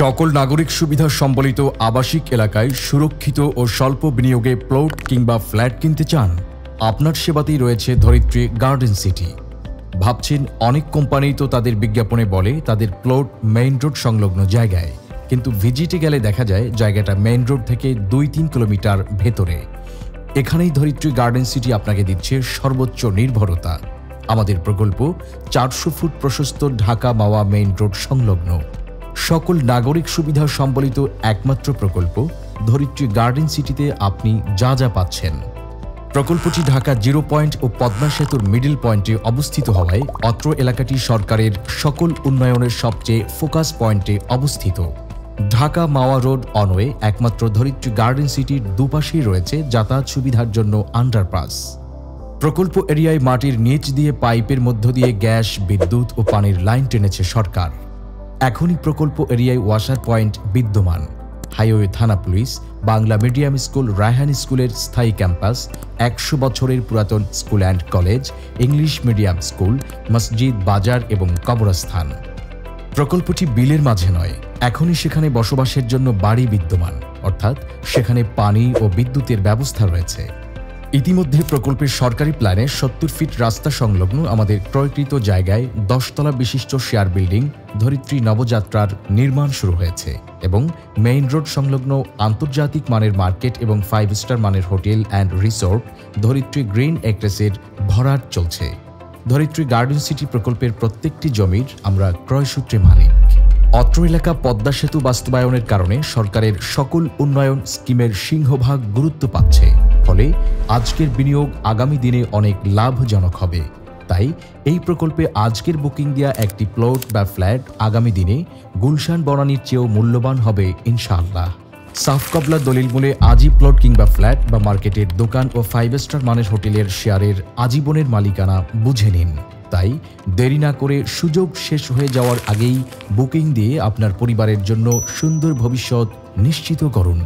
সকল নাগরিক সুবিধা সম্বলিত আবাসিক এলাকায় সুরক্ষিত ও স্বল্প বিনিয়োগে প্লট কিংবা ফ্ল্যাট কিনতে চান? আপনার সেবাতেই রয়েছে ধরিত্রী গার্ডেন সিটি। ভাবছেন অনেক কোম্পানি তো তাদের বিজ্ঞাপনে বলে তাদের প্লট মেইন রোড সংলগ্ন জায়গায়, কিন্তু ভিজিটে গেলে দেখা যায় জায়গাটা মেইন রোড থেকে 2-3 কিলোমিটার ভেতরে। এখানেই ধরিত্রী গার্ডেন সিটি আপনাকে দিচ্ছে সর্বোচ্চ নির্ভরতা। আমাদের প্রকল্প 400 ফুট প্রশস্ত ঢাকা মাওয়া মেইন রোড সংলগ্ন, সকল নাগরিক সুবিধা সম্বলিত একমাত্র প্রকল্প ধরিত্রী গার্ডেন সিটিতে আপনি যা যা পাচ্ছেন। প্রকল্পটি ঢাকা 0 পয়েন্ট ও পদ্মা সেতুর মিডল পয়েন্টে অবস্থিত হওয়ায় অত্র এলাকাটি সরকারের সকল উন্নয়নের সবচেয়ে ফোকাস পয়েন্টে অবস্থিত। ঢাকা মাওয়া রোড অনওয়ে একমাত্র ধরিত্রী গার্ডেন সিটির দুপাশেই রয়েছে যাতায়াত সুবিধার জন্য আন্ডারপাস। প্রকল্প এরিয়ায় মাটির নিচ দিয়ে পাইপের মধ্য দিয়ে গ্যাস, বিদ্যুৎ ও পানির লাইন টেনেছে সরকার। এখনই প্রকল্প এরিয়ায় ওয়াসার পয়েন্ট বিদ্যমান। হাইওয়ে থানা police, Bangla medium school, Raihan স্কুলের স্থায়ী ক্যাম্পাস, 100 বছরের পুরাতন school and college, English medium school, মসজিদ, বাজার এবং কবরস্থান। প্রকল্পটি বিলের মাঝে নয়, এখনই সেখানে বসবাসের জন্য বাড়ি বিদ্যমান, অর্থাৎ সেখানে পানি ও বিদ্যুতের ব্যবস্থা রয়েছে। ইতিমধ্যে প্রকল্পের সরকারি প্ল্যানে 70 ফিট রাস্তা সংলগ্ন আমাদের ক্রয়কৃত জায়গায় 10 তলা বিশিষ্ট শেয়ার বিল্ডিং ধরিত্রী নবযাত্রার নির্মাণ শুরু হয়েছে এবং মেইন রোড সংলগ্ন আন্তর্জাতিক মানের মার্কেট এবং 5 স্টার মানের হোটেল অ্যান্ড রিসোর্ট ধরিত্রী গ্রিন এক্রেসের ভরাট চলছে। ধরিত্রী গার্ডেন সিটি প্রকল্পের প্রত্যেকটি জমির আমরা ক্রয়সূত্রে মালিক। অত্র এলাকা পদ্মা সেতু বাস্তবায়নের কারণে সরকারের সকল উন্নয়ন স্কিমের সিংহভাগ গুরুত্ব পাচ্ছে, ফলে আজকের বিনিয়োগ আগামী দিনে অনেক লাভজনক হবে। তাই এই প্রকল্পে আজকের বুকিং দেওয়া একটি প্লট বা ফ্ল্যাট আগামী দিনে গুলশান বনানীর চেয়েও মূল্যবান হবে ইনশাআল্লাহ। সাফ কবলা দলিল মূলে আজই প্লট কিংবা ফ্ল্যাট বা মার্কেটের দোকান ও 5 স্টার মানের হোটেলের শেয়ারের আজীবনের মালিকানা বুঝে নিন। তাই দেরি না করে সুযোগ শেষ হয়ে যাওয়ার আগেই বুকিং দিয়ে আপনার পরিবারের জন্য সুন্দর ভবিষ্যৎ নিশ্চিত করুন।